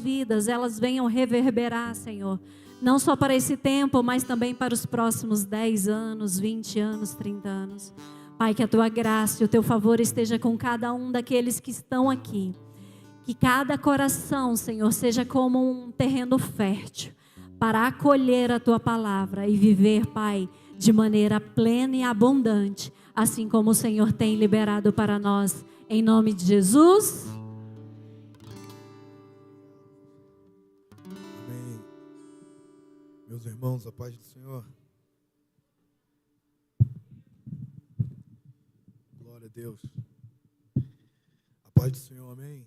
vidas, elas venham reverberar, Senhor. Não só para esse tempo, mas também para os próximos 10 anos, 20 anos, 30 anos. Pai, que a Tua graça e o Teu favor esteja com cada um daqueles que estão aqui. Que cada coração, Senhor, seja como um terreno fértil para acolher a Tua palavra e viver, Pai, de maneira plena e abundante, assim como o Senhor tem liberado para nós. Em nome de Jesus. Amém. Meus irmãos, a paz do Senhor. Glória a Deus. A paz do Senhor, amém.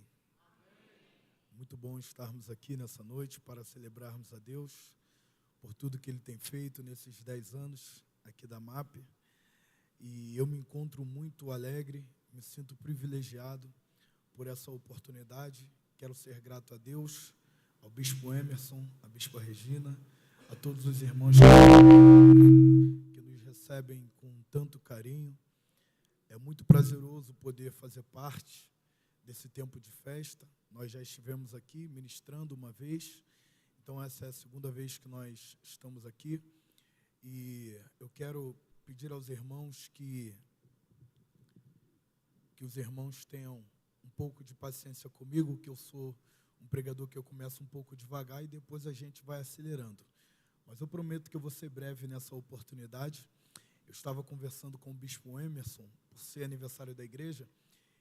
Muito bom estarmos aqui nessa noite para celebrarmos a Deus por tudo que Ele tem feito nesses 10 anos aqui da MAP. E eu me encontro muito alegre, me sinto privilegiado por essa oportunidade. Quero ser grato a Deus, ao Bispo Emerson, à Bispa Regina, a todos os irmãos que nos recebem com tanto carinho. É muito prazeroso poder fazer parte desse tempo de festa. Nós já estivemos aqui ministrando uma vez, então essa é a segunda vez que nós estamos aqui. E eu quero pedir aos irmãos que os irmãos tenham um pouco de paciência comigo, que eu sou um pregador que eu começo um pouco devagar e depois a gente vai acelerando. Mas eu prometo que eu vou ser breve nessa oportunidade. Eu estava conversando com o Bispo Emerson, por ser aniversário da igreja.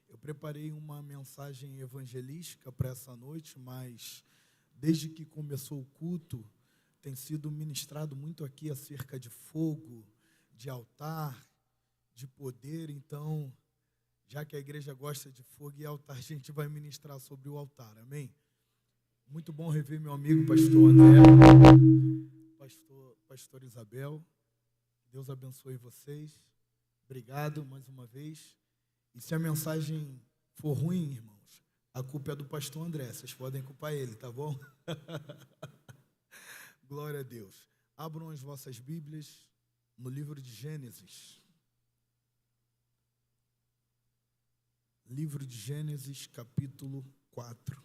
Eu preparei uma mensagem evangelística para essa noite, mas desde que começou o culto, tem sido ministrado muito aqui acerca de fogo, de altar, de poder. Então, já que a igreja gosta de fogo e altar, a gente vai ministrar sobre o altar, amém? Muito bom rever meu amigo pastor André, pastor Isabel. Deus abençoe vocês. Obrigado mais uma vez. E se a mensagem for ruim, irmãos, a culpa é do pastor André. Vocês podem culpar ele, tá bom? Glória a Deus. Abram as vossas Bíblias no livro de Gênesis. Livro de Gênesis, capítulo 4.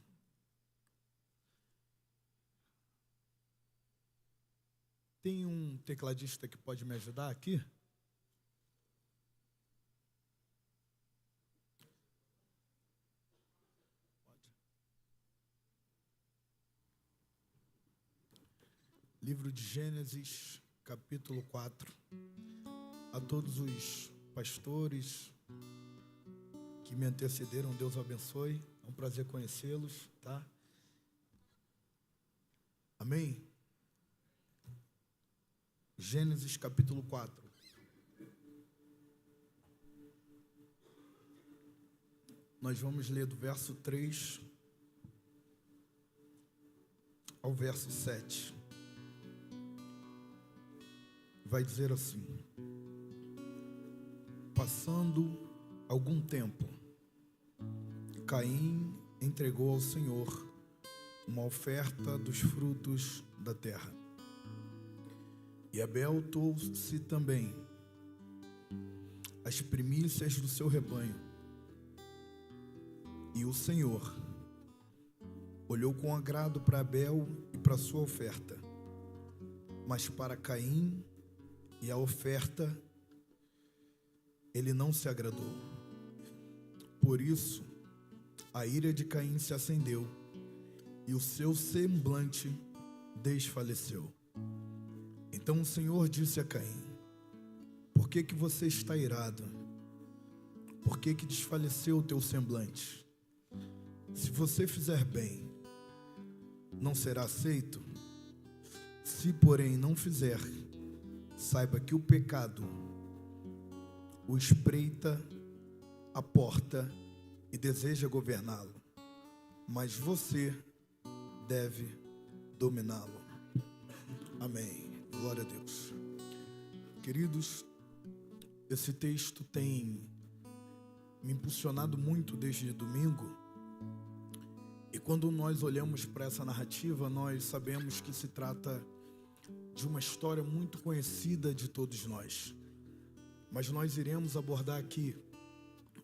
Tem um tecladista que pode me ajudar aqui? Livro de Gênesis, capítulo 4. A todos os pastores que me antecederam, Deus abençoe. É um prazer conhecê-los, tá? Amém? Gênesis, capítulo 4. Nós vamos ler do verso 3 ao verso 7. Vai dizer assim: passando algum tempo, Caim entregou ao Senhor uma oferta dos frutos da terra. E Abel trouxe também as primícias do seu rebanho. E o Senhor olhou com agrado para Abel e para sua oferta, mas para Caim e a oferta ele não se agradou. Por isso, a ira de Caim se acendeu e o seu semblante desfaleceu. Então o Senhor disse a Caim: por que você está irado? Por que desfaleceu o teu semblante? Se você fizer bem, não será aceito? Se, porém, não fizer, saiba que o pecado o espreita a porta e deseja governá-lo, mas você deve dominá-lo. Amém. Glória a Deus. Queridos, esse texto tem me impulsionado muito desde domingo. E quando nós olhamos para essa narrativa, nós sabemos que se trata de uma história muito conhecida de todos nós. Mas nós iremos abordar aqui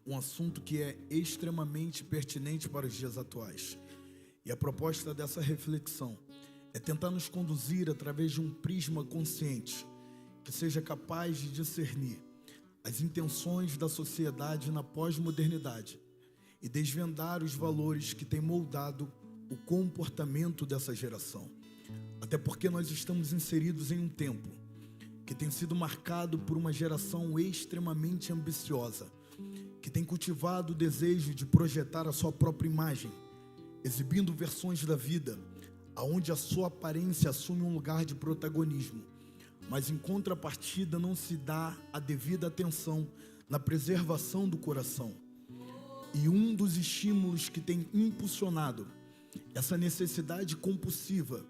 um assunto que é extremamente pertinente para os dias atuais. E a proposta dessa reflexão é tentar nos conduzir através de um prisma consciente que seja capaz de discernir as intenções da sociedade na pós-modernidade e desvendar os valores que têm moldado o comportamento dessa geração. Até porque nós estamos inseridos em um tempo que tem sido marcado por uma geração extremamente ambiciosa, que tem cultivado o desejo de projetar a sua própria imagem, exibindo versões da vida, onde a sua aparência assume um lugar de protagonismo, mas em contrapartida não se dá a devida atenção na preservação do coração. E um dos estímulos que tem impulsionado essa necessidade compulsiva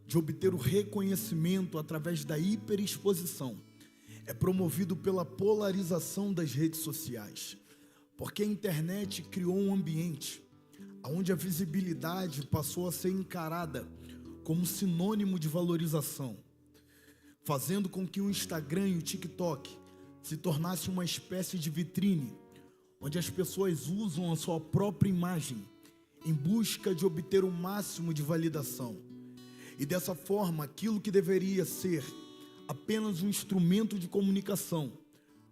de obter o reconhecimento através da hiperexposição é promovido pela polarização das redes sociais, porque a internet criou um ambiente onde a visibilidade passou a ser encarada como sinônimo de valorização, fazendo com que o Instagram e o TikTok se tornasse uma espécie de vitrine, onde as pessoas usam a sua própria imagem em busca de obter o máximo de validação. E dessa forma, aquilo que deveria ser apenas um instrumento de comunicação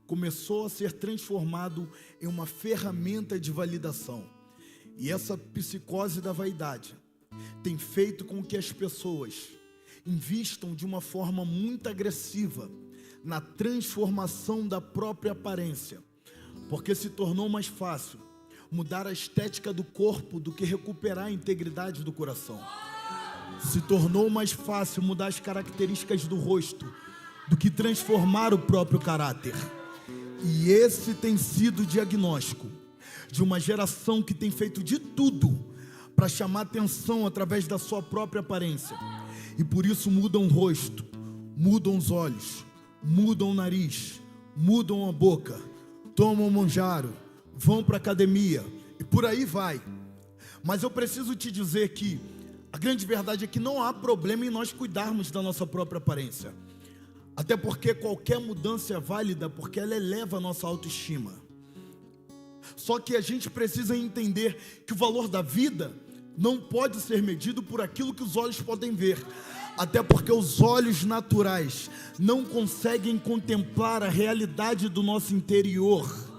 começou a ser transformado em uma ferramenta de validação. E essa psicose da vaidade tem feito com que as pessoas invistam de uma forma muito agressiva na transformação da própria aparência, porque se tornou mais fácil mudar a estética do corpo do que recuperar a integridade do coração. Se tornou mais fácil mudar as características do rosto do que transformar o próprio caráter. E esse tem sido o diagnóstico de uma geração que tem feito de tudo para chamar atenção através da sua própria aparência. E por isso mudam o rosto, mudam os olhos, mudam o nariz, mudam a boca, tomam manjaro, vão para a academia e por aí vai. Mas eu preciso te dizer que a grande verdade é que não há problema em nós cuidarmos da nossa própria aparência. Até porque qualquer mudança é válida, porque ela eleva a nossa autoestima. Só que a gente precisa entender que o valor da vida não pode ser medido por aquilo que os olhos podem ver. Até porque os olhos naturais não conseguem contemplar a realidade do nosso interior.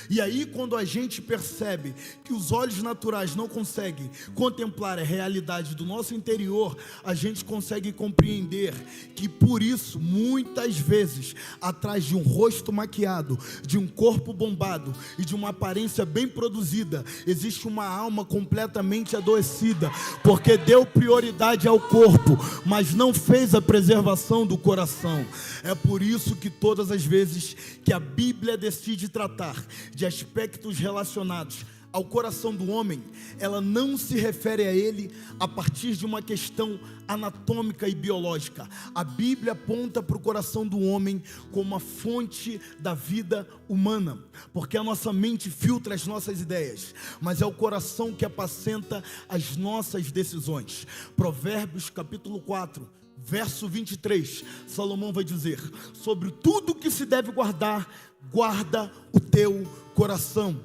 E aí, quando a gente percebe que os olhos naturais não conseguem contemplar a realidade do nosso interior, a gente consegue compreender que por isso, muitas vezes, atrás de um rosto maquiado, de um corpo bombado e de uma aparência bem produzida, existe uma alma completamente adoecida, porque deu prioridade ao corpo, mas não fez a preservação do coração. É por isso que todas as vezes que a Bíblia decide tratar de aspectos relacionados ao coração do homem, ela não se refere a ele a partir de uma questão anatômica e biológica. A Bíblia aponta para o coração do homem como a fonte da vida humana, porque a nossa mente filtra as nossas ideias, mas é o coração que apacenta as nossas decisões. Provérbios capítulo 4, verso 23, Salomão vai dizer: sobre tudo que se deve guardar, guarda o teu coração.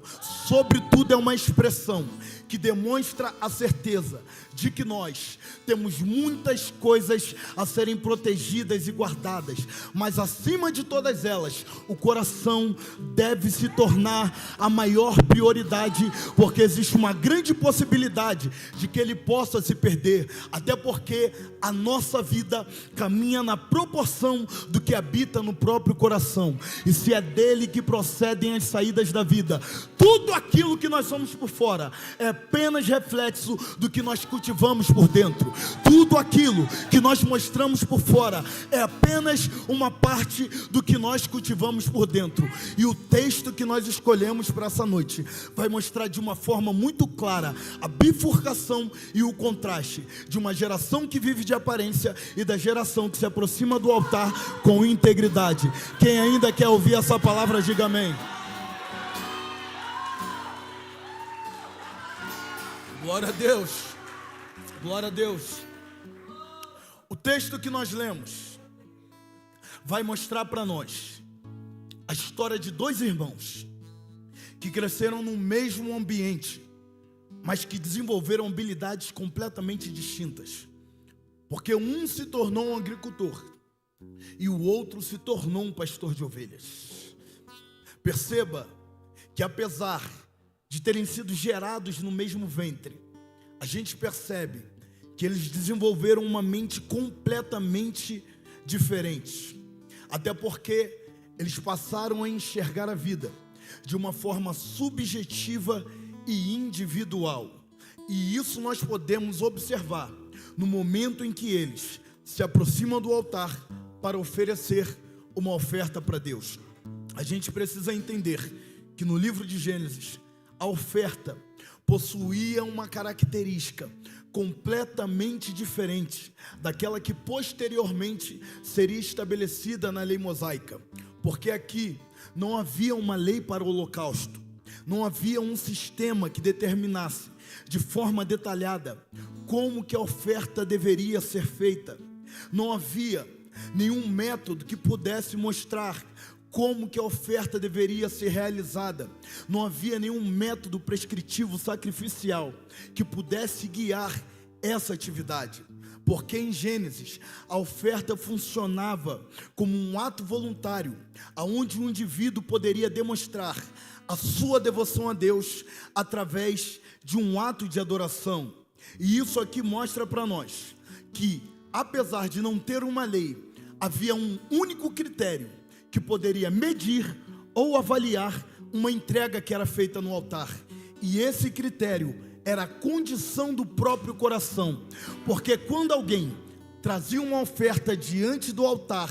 Sobretudo é uma expressão que demonstra a certeza de que nós temos muitas coisas a serem protegidas e guardadas, mas acima de todas elas, o coração deve se tornar a maior prioridade, porque existe uma grande possibilidade de que ele possa se perder, até porque a nossa vida caminha na proporção do que habita no próprio coração, e se é dele que procedem as saídas da vida, tudo aquilo que nós somos por fora é apenas reflexo do que nós cultivamos por dentro. Tudo aquilo que nós mostramos por fora é apenas uma parte do que nós cultivamos por dentro. E o texto que nós escolhemos para essa noite vai mostrar de uma forma muito clara a bifurcação e o contraste de uma geração que vive de aparência e da geração que se aproxima do altar com integridade. Quem ainda quer ouvir essa palavra, diga amém. Glória a Deus, glória a Deus. O texto que nós lemos vai mostrar para nós a história de dois irmãos que cresceram no mesmo ambiente, mas que desenvolveram habilidades completamente distintas. Porque um se tornou um agricultor e o outro se tornou um pastor de ovelhas. Perceba que apesar de terem sido gerados no mesmo ventre, a gente percebe que eles desenvolveram uma mente completamente diferente. Até porque eles passaram a enxergar a vida de uma forma subjetiva e individual. E isso nós podemos observar no momento em que eles se aproximam do altar para oferecer uma oferta para Deus. A gente precisa entender que no livro de Gênesis, a oferta possuía uma característica completamente diferente daquela que posteriormente seria estabelecida na lei mosaica. Porque aqui não havia uma lei para o holocausto, não havia um sistema que determinasse de forma detalhada como que a oferta deveria ser feita. Não havia nenhum método que pudesse mostrar como que a oferta deveria ser realizada. Não havia nenhum método prescritivo sacrificial que pudesse guiar essa atividade. Porque em Gênesis, a oferta funcionava como um ato voluntário, onde um indivíduo poderia demonstrar a sua devoção a Deus através de um ato de adoração. E isso aqui mostra para nós que, apesar de não ter uma lei, havia um único critério que poderia medir ou avaliar uma entrega que era feita no altar. E esse critério era a condição do próprio coração. Porque quando alguém trazia uma oferta diante do altar,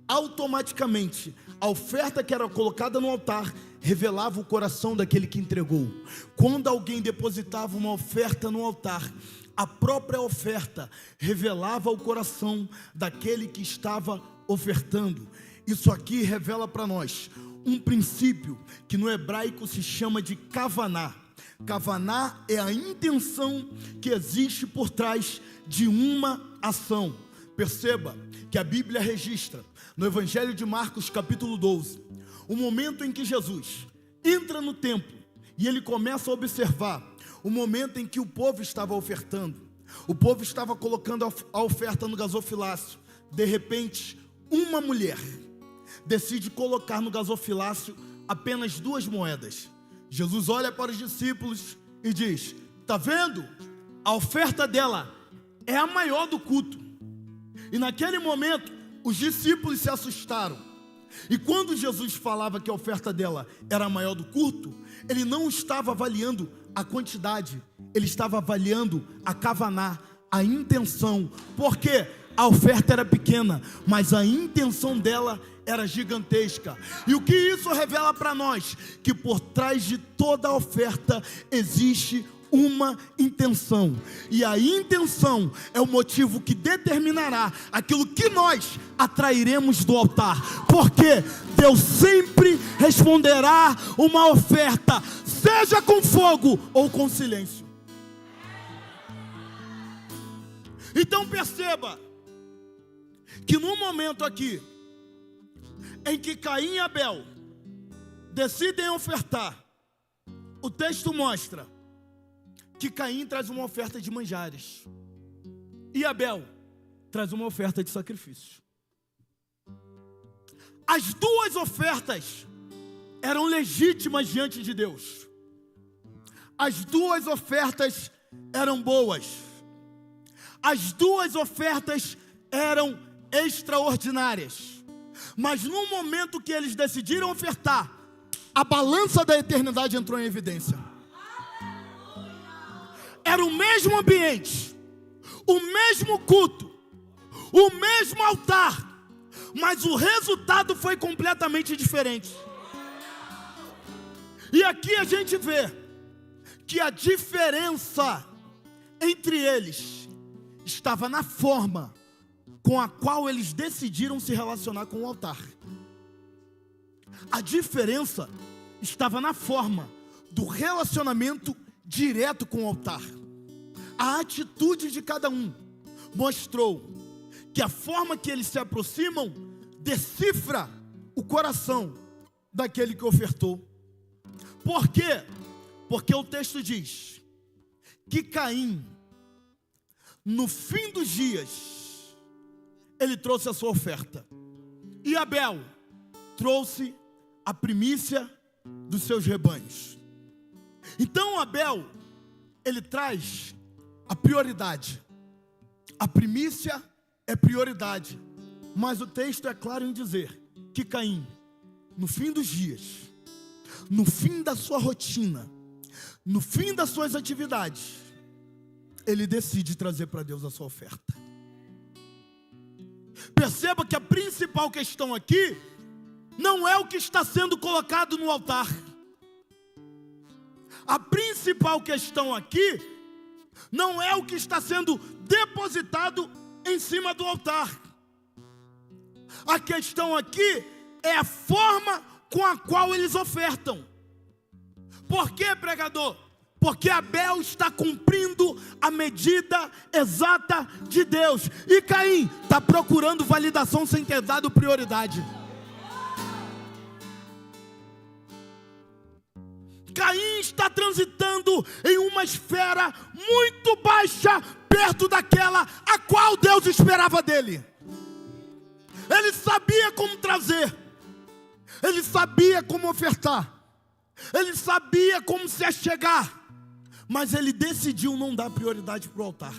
automaticamente a oferta que era colocada no altar revelava o coração daquele que entregou. Quando alguém depositava uma oferta no altar, a própria oferta revelava o coração daquele que estava ofertando. Isso aqui revela para nós um princípio que no hebraico se chama de kavaná. Kavaná é a intenção que existe por trás de uma ação. Perceba que a Bíblia registra no Evangelho de Marcos capítulo 12, o momento em que Jesus entra no templo e ele começa a observar o momento em que o povo estava ofertando. O povo estava colocando a oferta no gasofilácio. De repente, uma mulher decide colocar no gasofilácio apenas 2 moedas. Jesus olha para os discípulos e diz: está vendo? A oferta dela é a maior do culto. E naquele momento, os discípulos se assustaram. E quando Jesus falava que a oferta dela era a maior do culto, ele não estava avaliando a quantidade, ele estava avaliando a kavaná, a intenção. Porque a oferta era pequena, mas a intenção dela era gigantesca. E o que isso revela para nós? Que por trás de toda a oferta existe uma intenção. E a intenção é o motivo que determinará aquilo que nós atrairemos do altar. Porque Deus sempre responderá uma oferta, seja com fogo ou com silêncio. Então perceba que no momento aqui em que Caim e Abel decidem ofertar, o texto mostra que Caim traz uma oferta de manjares e Abel traz uma oferta de sacrifício. As 2 ofertas eram legítimas diante de Deus. As 2 ofertas eram boas. As 2 ofertas eram extraordinárias. Mas no momento que eles decidiram ofertar, a balança da eternidade entrou em evidência. Era o mesmo ambiente, o mesmo culto, o mesmo altar, mas o resultado foi completamente diferente. E aqui a gente vê que a diferença entre eles estava na forma com a qual eles decidiram se relacionar com o altar. A diferença estava na forma do relacionamento direto com o altar. A atitude de cada um mostrou que a forma que eles se aproximam decifra o coração daquele que ofertou. Por quê? Porque o texto diz que Caim, no fim dos dias, ele trouxe a sua oferta. E Abel trouxe a primícia dos seus rebanhos. Então Abel, ele traz a prioridade. A primícia é prioridade. Mas o texto é claro em dizer que Caim, no fim dos dias, no fim da sua rotina, no fim das suas atividades, ele decide trazer para Deus a sua oferta. Perceba que a principal questão aqui não é o que está sendo colocado no altar. A principal questão aqui não é o que está sendo depositado em cima do altar. A questão aqui é a forma com a qual eles ofertam. Por quê, pregador? Porque Abel está cumprindo a medida exata de Deus. E Caim está procurando validação sem ter dado prioridade. Caim está transitando em uma esfera muito baixa, perto daquela a qual Deus esperava dele. Ele sabia como trazer, ele sabia como ofertar, ele sabia como se achegar, mas ele decidiu não dar prioridade para o altar.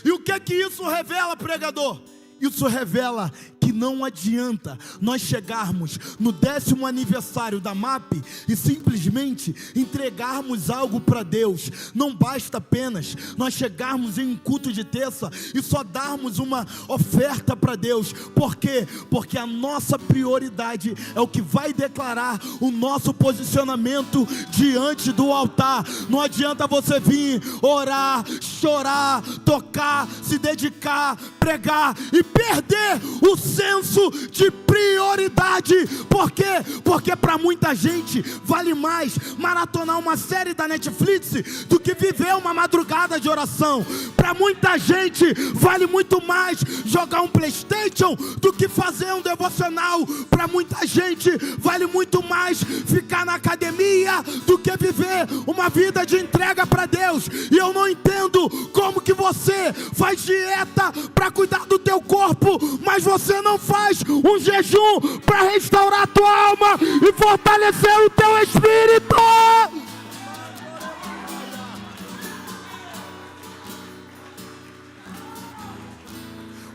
E o que é que isso revela, pregador? Isso revela que não adianta nós chegarmos no 10º aniversário da MAP e simplesmente entregarmos algo para Deus. Não basta apenas nós chegarmos em um culto de terça e só darmos uma oferta para Deus. Por quê? Porque a nossa prioridade é o que vai declarar o nosso posicionamento diante do altar. Não adianta você vir orar, chorar, tocar, se dedicar, pregar e perder o senso de prioridade. Por quê? Porque para muita gente vale mais maratonar uma série da Netflix do que viver uma madrugada de oração. Para muita gente vale muito mais jogar um PlayStation do que fazer um devocional. Para muita gente vale muito mais ficar na academia do que viver uma vida de entrega para Deus. E eu não entendo como que você faz dieta para cuidar do teu corpo, mas você não faz um jejum para restaurar a tua alma e fortalecer o teu espírito.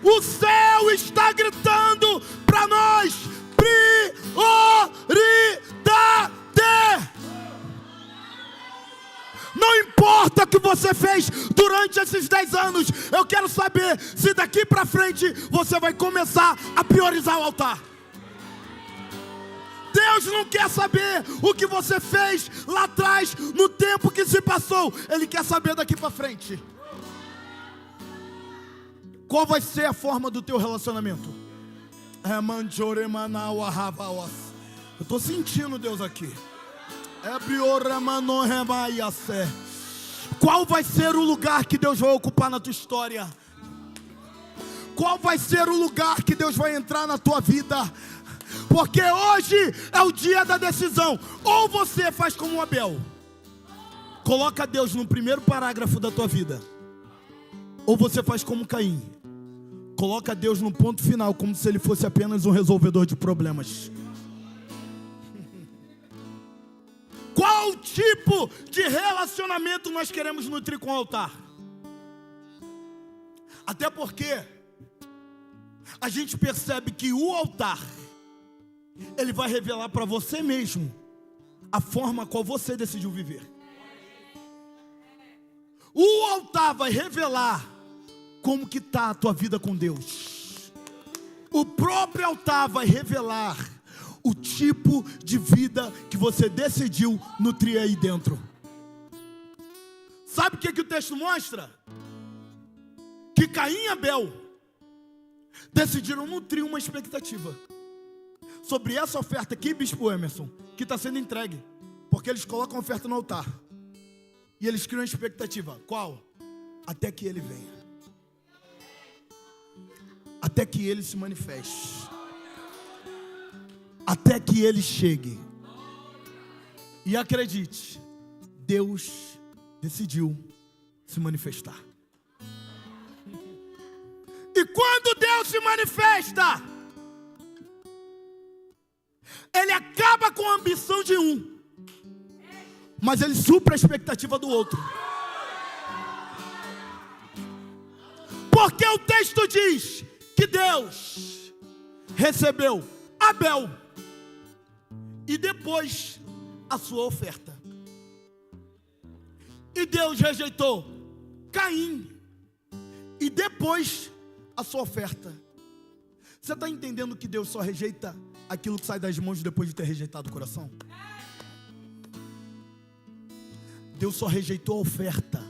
O céu está gritando para nós: prioridade. Não importa o que você fez durante esses 10 anos, eu quero saber se daqui para frente você vai começar a priorizar o altar. Deus não quer saber o que você fez lá atrás, no tempo que se passou. Ele quer saber daqui para frente. Qual vai ser a forma do teu relacionamento? Eu estou sentindo Deus aqui. Qual vai ser o lugar que Deus vai ocupar na tua história? Qual vai ser o lugar que Deus vai entrar na tua vida? Porque hoje é o dia da decisão. Ou você faz como Abel, coloca Deus no primeiro parágrafo da tua vida, ou você faz como Caim, coloca Deus no ponto final, como se ele fosse apenas um resolvedor de problemas. Qual tipo de relacionamento nós queremos nutrir com o altar? Até porque a gente percebe que o altar, ele vai revelar para você mesmo a forma qual você decidiu viver. O altar vai revelar como que está a tua vida com Deus. O próprio altar vai revelar o tipo de vida que você decidiu nutrir aí dentro. Sabe o que o texto mostra? Que Caim e Abel decidiram nutrir uma expectativa sobre essa oferta aqui, Bispo Emerson, que está sendo entregue. Porque eles colocam a oferta no altar e eles criam uma expectativa. Qual? Até que ele venha, até que ele se manifeste, até que ele chegue. E acredite, Deus decidiu se manifestar. E quando Deus se manifesta, Ele acaba com a ambição de um, mas Ele supra a expectativa do outro. Porque o texto diz que Deus recebeu Abel e depois a sua oferta. E Deus rejeitou Caim e depois a sua oferta. Você está entendendo que Deus só rejeita aquilo que sai das mãos depois de ter rejeitado o coração? Deus só rejeitou a oferta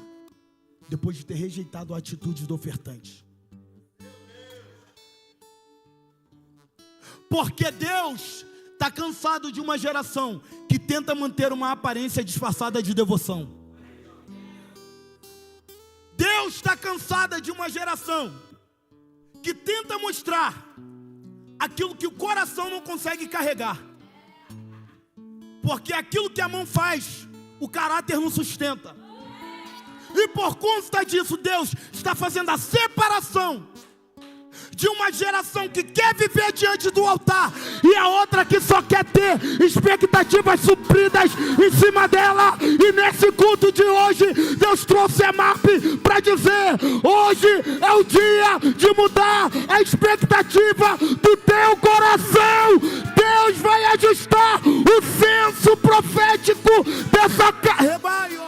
depois de ter rejeitado a atitude do ofertante. Porque Deus está cansado de uma geração que tenta manter uma aparência disfarçada de devoção. Deus está cansado de uma geração que tenta mostrar aquilo que o coração não consegue carregar. Porque aquilo que a mão faz, o caráter não sustenta. E por conta disso, Deus está fazendo a separação de uma geração que quer viver diante do altar e a outra que só quer ter expectativas supridas em cima dela. E nesse culto de hoje, Deus trouxe a MAP para dizer: hoje é o dia de mudar a expectativa do teu coração. Deus vai ajustar o senso profético dessa casa.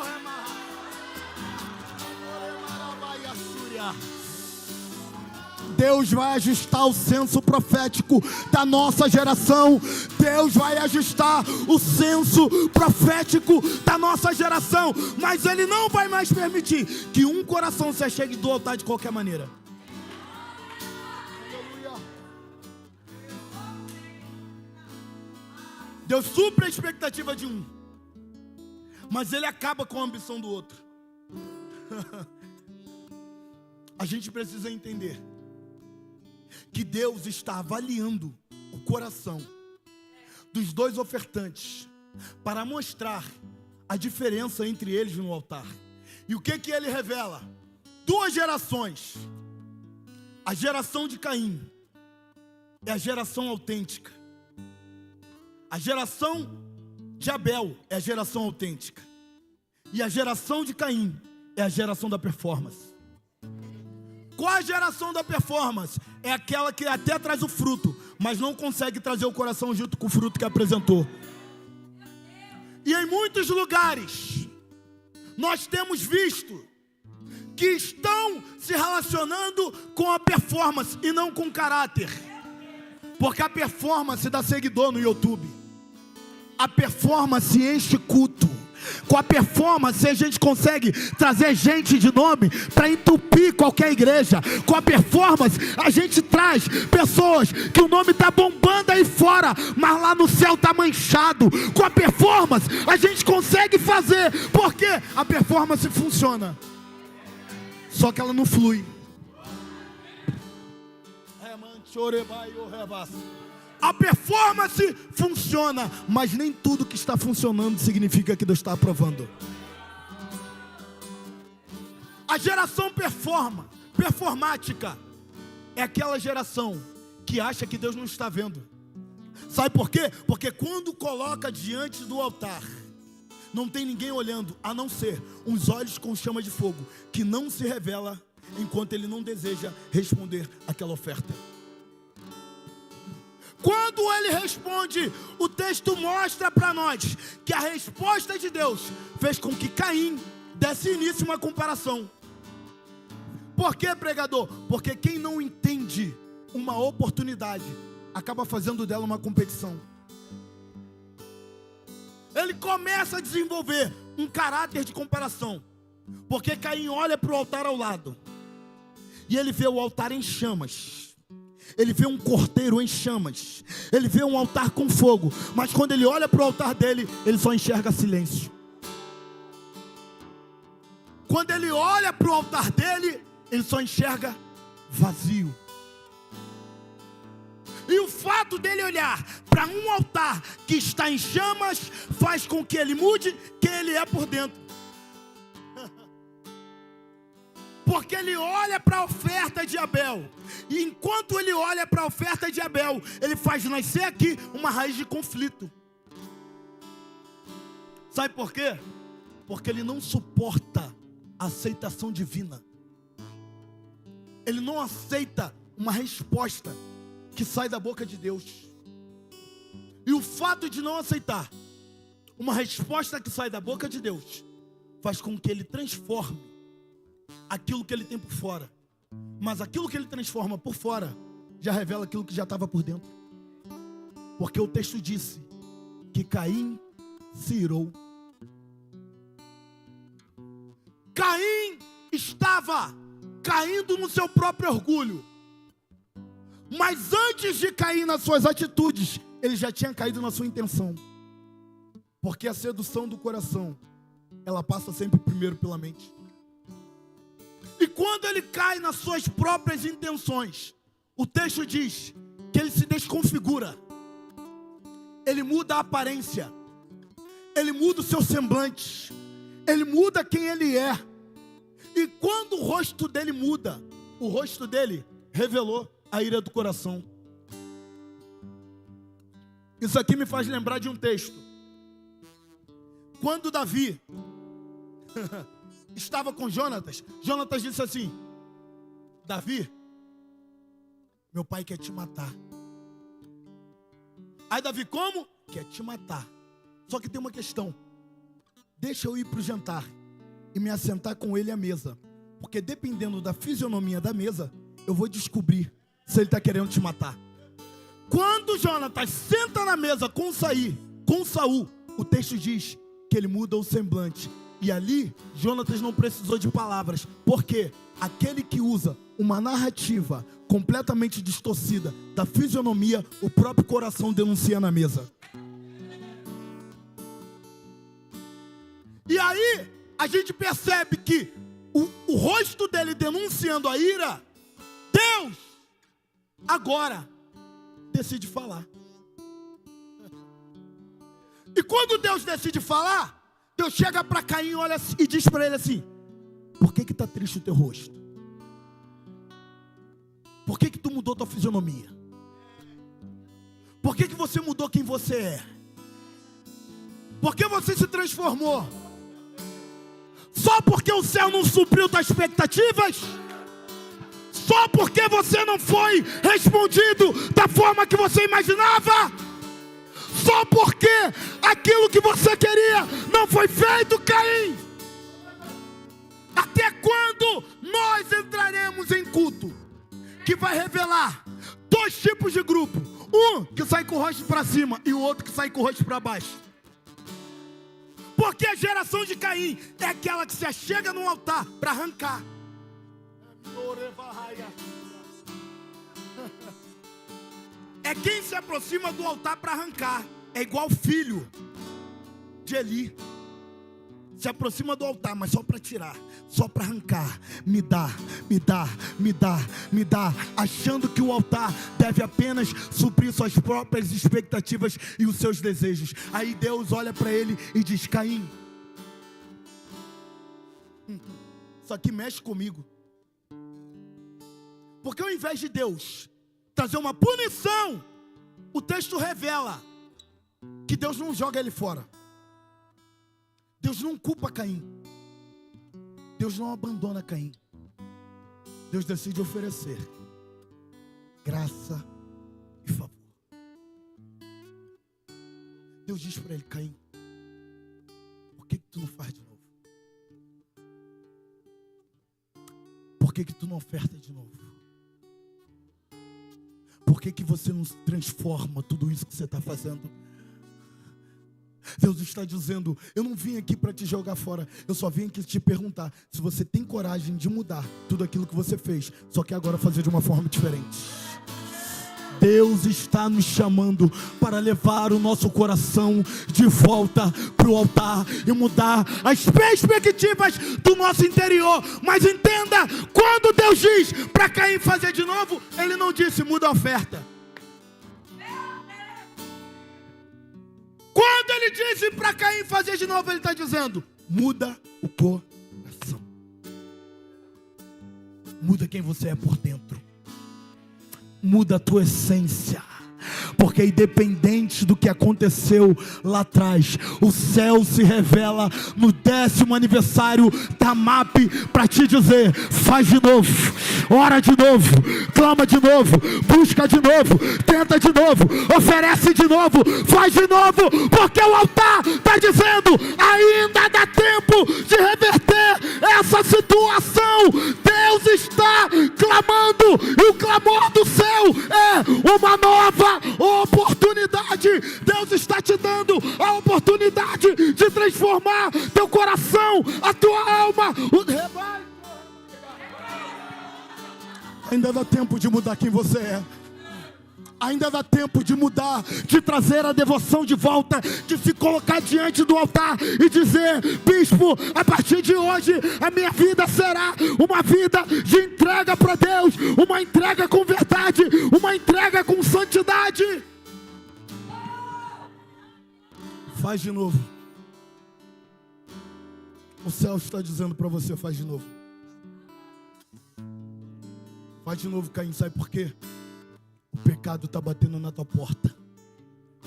Deus vai ajustar o senso profético da nossa geração. Deus vai ajustar o senso profético da nossa geração. Mas Ele não vai mais permitir que um coração se achegue do altar de qualquer maneira. Deus supre a expectativa de um, mas Ele acaba com a ambição do outro. A gente precisa entender que Deus está avaliando o coração dos dois ofertantes para mostrar a diferença entre eles no altar. E o que Ele revela? Duas gerações. A geração de Caim é a geração autêntica. A geração de Abel é a geração autêntica. E a geração de Caim é a geração da performance. Qual a geração da performance? É aquela que até traz o fruto, mas não consegue trazer o coração junto com o fruto que apresentou. E em muitos lugares, nós temos visto que estão se relacionando com a performance e não com o caráter. Porque a performance dá seguidor no YouTube. A performance enche culto. Com a performance a gente consegue trazer gente de nome para entupir qualquer igreja. Com a performance a gente traz pessoas que o nome está bombando aí fora, mas lá no céu está manchado. Com a performance a gente consegue fazer, porque a performance funciona, só que ela não flui. A performance funciona, mas nem tudo que está funcionando significa que Deus está aprovando. A geração performática é aquela geração que acha que Deus não está vendo. Sabe por quê? Porque quando coloca diante do altar, não tem ninguém olhando, a não ser uns olhos com chama de fogo, que não se revela enquanto ele não deseja responder aquela oferta. Quando ele responde, o texto mostra para nós que a resposta de Deus fez com que Caim desse início a uma comparação. Por quê, pregador? Porque quem não entende uma oportunidade acaba fazendo dela uma competição. Ele começa a desenvolver um caráter de comparação, porque Caim olha para o altar ao lado e ele vê o altar em chamas. Ele vê um cordeiro em chamas. Ele vê um altar com fogo. Mas quando ele olha para o altar dele, ele só enxerga silêncio. Quando ele olha para o altar dele, ele só enxerga vazio. E o fato dele olhar para um altar que está em chamas faz com que ele mude quem ele é por dentro. Porque ele olha para a oferta de Abel. E enquanto ele olha para a oferta de Abel, ele faz nascer aqui uma raiz de conflito. Sabe por quê? Porque ele não suporta a aceitação divina. Ele não aceita uma resposta que sai da boca de Deus. E o fato de não aceitar uma resposta que sai da boca de Deus faz com que ele transforme aquilo que ele tem por fora. Mas aquilo que ele transforma por fora já revela aquilo que já estava por dentro. Porque o texto disse que Caim se irou. Caim estava caindo no seu próprio orgulho. Mas antes de cair nas suas atitudes, ele já tinha caído na sua intenção. Porque a sedução do coração, ela passa sempre primeiro pela mente. E quando ele cai nas suas próprias intenções, o texto diz que ele se desconfigura. Ele muda a aparência. Ele muda o seu semblante. Ele muda quem ele é. E quando o rosto dele muda, o rosto dele revelou a ira do coração. Isso aqui me faz lembrar de um texto. Quando Davi estava com Jonatas, Jonatas disse assim: Davi, meu pai quer te matar. Aí Davi, como? Quer te matar. Só que tem uma questão. Deixa eu ir para o jantar e me assentar com ele à mesa. Porque dependendo da fisionomia da mesa, eu vou descobrir se ele está querendo te matar. Quando Jonatas senta na mesa com Saul, o texto diz que ele muda o semblante. E ali, Jonatas não precisou de palavras. Porque aquele que usa uma narrativa completamente distorcida da fisionomia, o próprio coração denuncia na mesa. E aí, a gente percebe que o rosto dele denunciando a ira, Deus agora decide falar. E quando Deus decide falar, Deus chega para Caim, olha e diz para ele assim: por que está triste o teu rosto? Por que tu mudou tua fisionomia? Por que você mudou quem você é? Por que você se transformou? Só porque o céu não supriu tuas expectativas? Só porque você não foi respondido da forma que você imaginava? Só porque aquilo que você queria não foi feito, Caim? Até quando nós entraremos em culto que vai revelar dois tipos de grupo? Um que sai com o rosto para cima e o outro que sai com o rosto para baixo. Porque a geração de Caim é aquela que se achega no altar para arrancar. É quem se aproxima do altar para arrancar. É igual filho de Eli. Se aproxima do altar, mas só para tirar, só para arrancar. Me dá, me dá, me dá, me dá. Achando que o altar deve apenas suprir suas próprias expectativas e os seus desejos. Aí Deus olha para ele e diz: Caim, isso aqui mexe comigo. Porque ao invés de Deus trazer uma punição, o texto revela que Deus não joga ele fora. Deus não culpa Caim. Deus não abandona Caim. Deus decide oferecer graça e favor. Deus diz para ele: Caim, por que tu não faz de novo? Por que tu não oferta de novo? Por que você não transforma tudo isso que você está fazendo? Deus está dizendo: eu não vim aqui para te jogar fora. Eu só vim aqui te perguntar se você tem coragem de mudar tudo aquilo que você fez, só que agora fazer de uma forma diferente. Deus está nos chamando para levar o nosso coração de volta para o altar e mudar as perspectivas do nosso interior. Mas entenda, quando Deus diz para Caim fazer de novo, Ele não disse muda a oferta. Quando Ele disse para Caim fazer de novo, Ele está dizendo muda o coração. muda quem você é por dentro. Muda a tua essência. Porque independente do que aconteceu lá atrás, o céu se revela no 10º aniversário da MAP para te dizer: faz de novo, ora de novo, clama de novo, busca de novo, tenta de novo, oferece de novo, faz de novo, porque o altar está dizendo: ainda dá tempo de reverter essa situação. Deus está clamando, e o clamor do céu é uma nova oportunidade. Deus está te dando a oportunidade de transformar teu coração, a tua alma. Ainda dá tempo de mudar quem você é. Ainda dá tempo de mudar, de trazer a devoção de volta, de se colocar diante do altar e dizer: bispo, a partir de hoje a minha vida será uma vida de entrega para Deus, uma entrega com verdade, uma entrega com santidade. Faz de novo. O céu está dizendo para você: faz de novo. Faz de novo, Caim. Sabe por quê? O pecado está batendo na tua porta,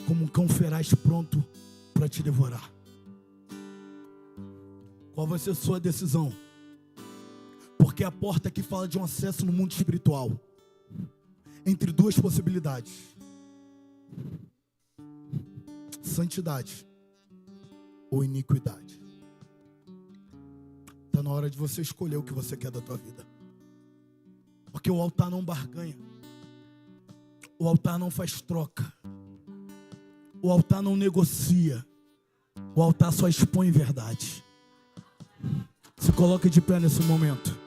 como um cão feraz pronto para te devorar. Qual vai ser a sua decisão? Porque é a porta que fala de um acesso no mundo espiritual, entre duas possibilidades: santidade ou iniquidade. Está na hora de você escolher o que você quer da tua vida. Porque o altar não barganha. O altar não faz troca. O altar não negocia. O altar só expõe verdade. Se coloque de pé nesse momento.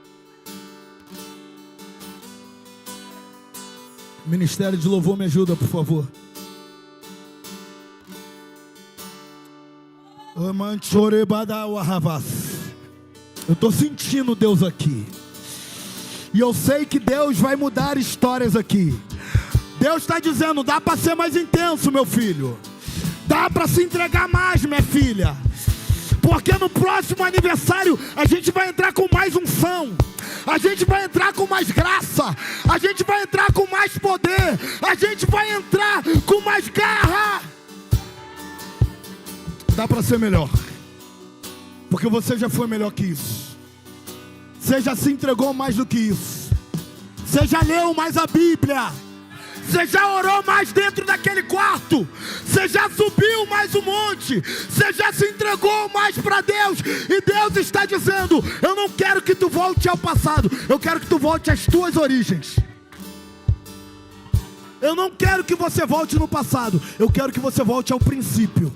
Ministério de Louvor, me ajuda, por favor. Eu estou sentindo Deus aqui. E eu sei que Deus vai mudar histórias aqui. Deus está dizendo: dá para ser mais intenso, meu filho. Dá para se entregar mais, minha filha. Porque no próximo aniversário a gente vai entrar com mais unção. A gente vai entrar com mais graça. A gente vai entrar com mais poder. A gente vai entrar com mais garra. Dá para ser melhor. Porque você já foi melhor que isso. Você já se entregou mais do que isso. Você já leu mais a Bíblia. Você já orou mais dentro daquele quarto. Você já subiu mais um monte. Você já se entregou mais para Deus. E Deus está dizendo: eu não quero que tu volte ao passado. Eu quero que tu volte às tuas origens. Eu não quero que você volte no passado. Eu quero que você volte ao princípio.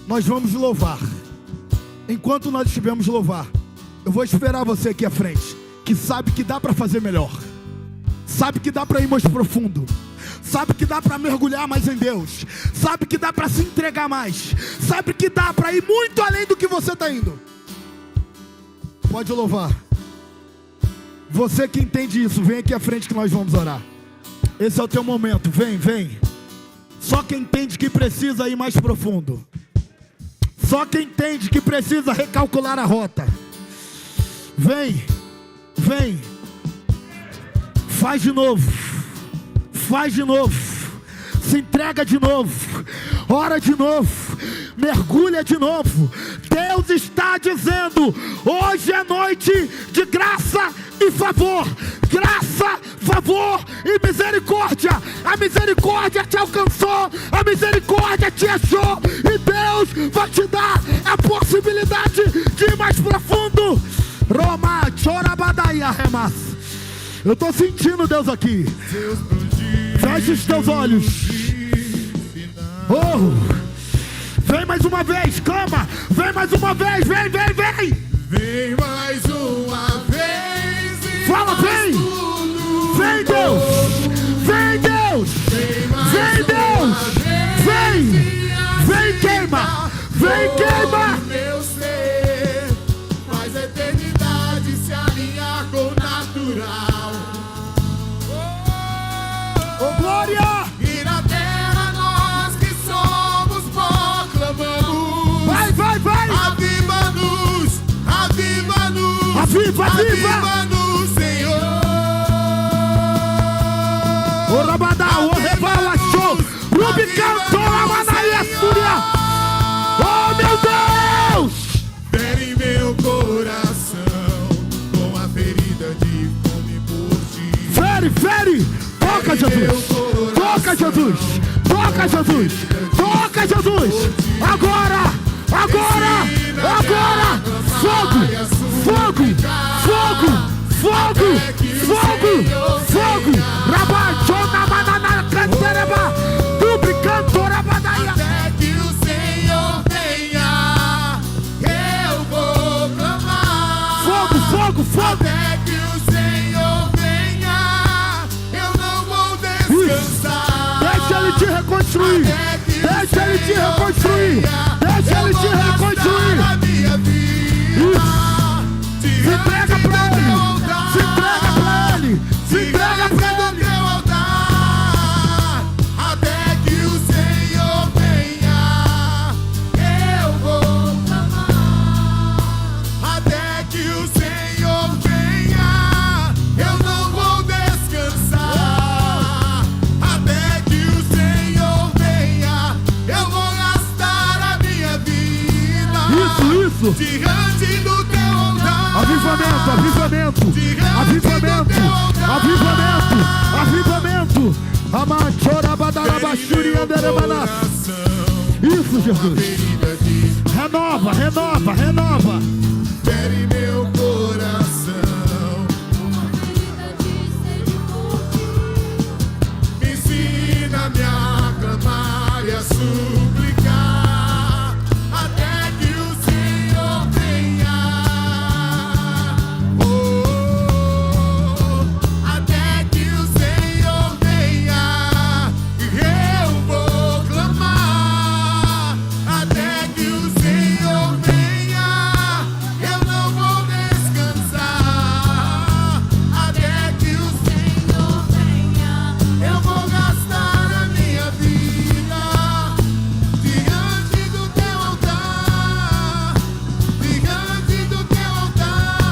Nós vamos louvar. Enquanto nós estivermos louvar, eu vou esperar você aqui à frente, que sabe que dá para fazer melhor. Sabe que dá para ir mais profundo. Sabe que dá para mergulhar mais em Deus. Sabe que dá para se entregar mais. Sabe que dá para ir muito além do que você está indo. Pode louvar. Você que entende isso, vem aqui à frente que nós vamos orar. Esse é o teu momento, vem, vem. Só quem entende que precisa ir mais profundo. Só quem entende que precisa recalcular a rota. Vem, vem. Faz de novo. Faz de novo. Se entrega de novo. Ora de novo. Mergulha de novo. Deus está dizendo: hoje é noite de graça e favor. Graça, favor e misericórdia. A misericórdia te alcançou. A misericórdia te achou. E Deus vai te dar a possibilidade de ir mais profundo. Roma, chorabadaia, remas. Eu estou sentindo Deus aqui. Feche os teus olhos. Oh, vem mais uma vez, clama. Vem mais uma vez, vem, vem, vem. Vem mais uma vez. Fala, vem. Vem, Deus. Vem, Deus. Vem, Deus. Vem. Vem, queima. Vem, queima. Meu ser faz a eternidade se alinhar com o natural. Oh, glória. E na terra nós que somos proclamamos. Vai, vai, vai. Aviva-nos, aviva-nos. aviva, aviva. Aviva no Senhor. O Rabadá, o Revala Show. Rubi cantou a Manaia Súria. Oh, meu Deus! Fere meu coração com a ferida de fome por ti. Fere, fere! Toca, Jesus! Toca, Jesus! Toca, Jesus! Toca, Jesus! Agora! Agora! Agora! Fogo! Fogo! Fogo! Fogo! Fogo! Fogo! Rabachona banana cantereba! Dubri cantora badaia! Até que o Senhor venha, eu vou clamar. Fogo! Fogo! Fogo! Até que o Senhor venha, eu não vou descansar. Deixa ele te reconstruir! Deixa ele te reconstruir! Deixa ele te reconstruir! Na minha vida, Se entrega pra ele! Se entrega pra ele! Se entrega pra ele! teu altar. Até que o Senhor venha, eu vou clamar. Até que o Senhor venha, eu não vou descansar. Até que o Senhor venha, eu vou gastar a minha vida. Isso! Diante do teu altar. Avivamento! Avivamento! Avivamento! Avivamento! Avivamento! Amachora badarabashuri anderebana. Isso, Jesus! Renova, renova, renova! Fere meu coração. Me ensina-me a clamar e a suplicar. Até que o Senhor venha. Oh, até que o Senhor venha, eu vou clamar. Até que o Senhor venha, eu não vou descansar. Até que o Senhor venha, eu vou gastar a minha vida diante do teu altar. Diante do teu altar.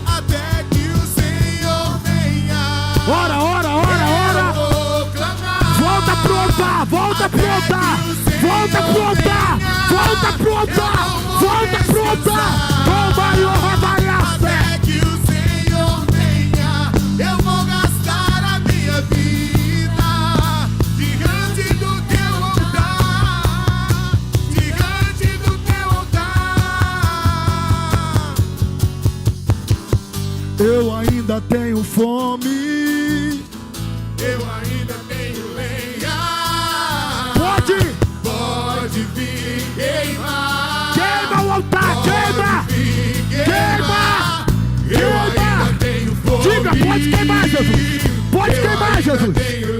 Até que o Senhor venha, Ora, ora, ora, ora! vou clamar. Volta pro altar! Volta pro altar! Volta pro altar! Volta pro altar! Volta pro altar! Oh, Maior Rabaiaça! Até que o Senhor venha, eu vou gastar a minha vida diante do teu altar. Diante do teu altar. Eu ainda tenho fome. Eu ainda tenho lenha. Pode vir queimar. Queima o altar! Queima! Queima! Eu ainda tenho fome. Diga, pode queimar, Jesus! Pode queimar, Jesus!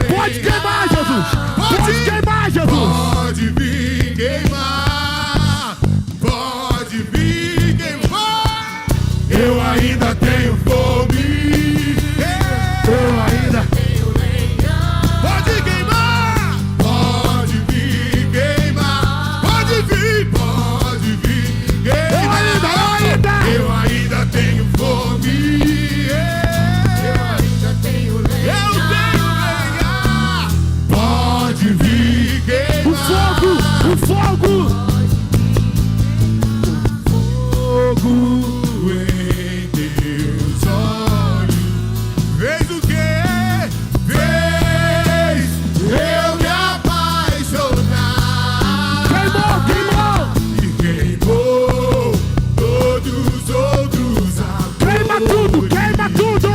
Pode queimar, Jesus! Pode queimar, Jesus! Pode vir queimar. Pode vir queimar. Eu ainda tenho fome. Eu ainda... Pode queimar. Pode vir queimar. Pode vir queimar. Eu ainda tenho fome. Eu ainda tenho lenha. Eu tenho lenha. Pode vir queimar. O fogo! Fogo! Em teus olhos, vês o quê? Vês eu me apaixonar. Queimou! E queimou todos os outros amores. Queima tudo! Queima tudo!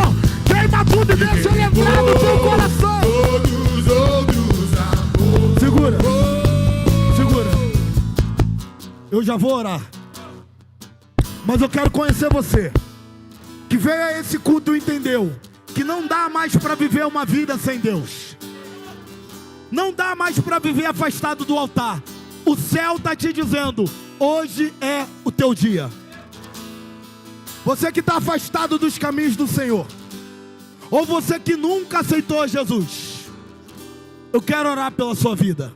Queima tudo e deixa ele entrar no teu coração! Todos os outros amores. Segura! Segura! Eu já vou orar. Mas eu quero conhecer você, que veio a esse culto e entendeu que não dá mais para viver uma vida sem Deus. Não dá mais para viver afastado do altar. O céu está te dizendo, hoje é o teu dia. Você que está afastado dos caminhos do Senhor, ou você que nunca aceitou Jesus, eu quero orar pela sua vida.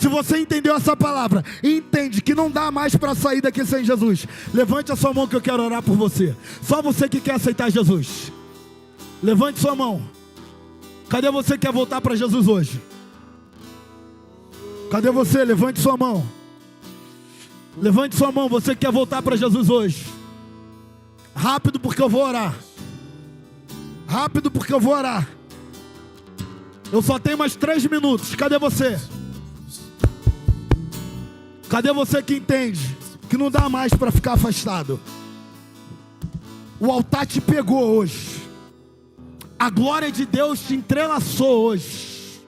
Se você entendeu essa palavra e entende que não dá mais para sair daqui sem Jesus, levante a sua mão que eu quero orar por você. Só você que quer aceitar Jesus. Levante sua mão. Cadê você que quer voltar para Jesus hoje? Cadê você? Levante sua mão. Levante sua mão, você que quer voltar para Jesus hoje. Rápido porque eu vou orar. Rápido porque eu vou orar. Eu só tenho mais 3 minutos. Cadê você? Cadê você que entende que não dá mais para ficar afastado? O altar te pegou hoje. A glória de Deus te entrelaçou hoje.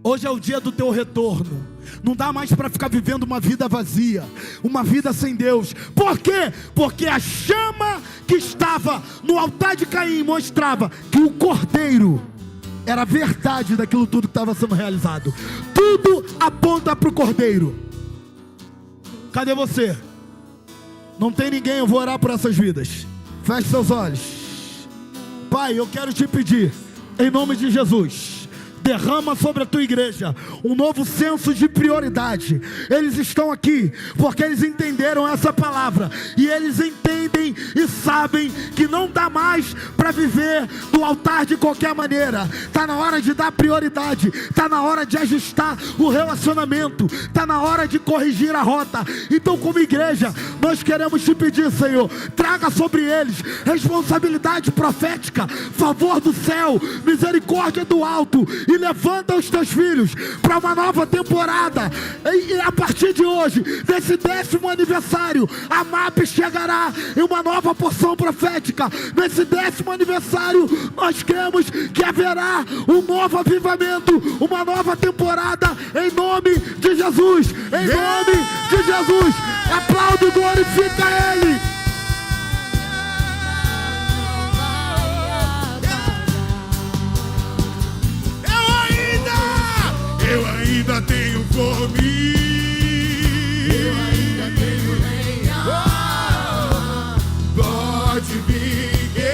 Hoje é o dia do teu retorno. Não dá mais para ficar vivendo uma vida vazia, uma vida sem Deus. Por quê? Porque a chama que estava no altar de Caim mostrava que o cordeiro era a verdade daquilo tudo que estava sendo realizado. Tudo aponta para o cordeiro. Cadê você? Não tem ninguém, eu vou orar por essas vidas. Feche seus olhos. Pai, eu quero te pedir, em nome de Jesus, derrama sobre a tua igreja um novo senso de prioridade. Eles estão aqui porque eles entenderam essa palavra, e eles entendem e sabem que não dá mais para viver no altar de qualquer maneira. Está na hora de dar prioridade, está na hora de ajustar o relacionamento, está na hora de corrigir a rota. Então, como igreja, nós queremos te pedir, Senhor, traga sobre eles responsabilidade profética, favor do céu, misericórdia do alto, e levanta os teus filhos para uma nova temporada. E a partir de hoje, desse 10º aniversário, a MAP chegará em uma nova porção profética. Nesse 10º aniversário, nós cremos que haverá um novo avivamento, uma nova temporada, em nome de Jesus. Em nome de Jesus. Aplaude e glorifica Ele. Eu ainda tenho fome. Eu ainda tenho lenha. Pode vir.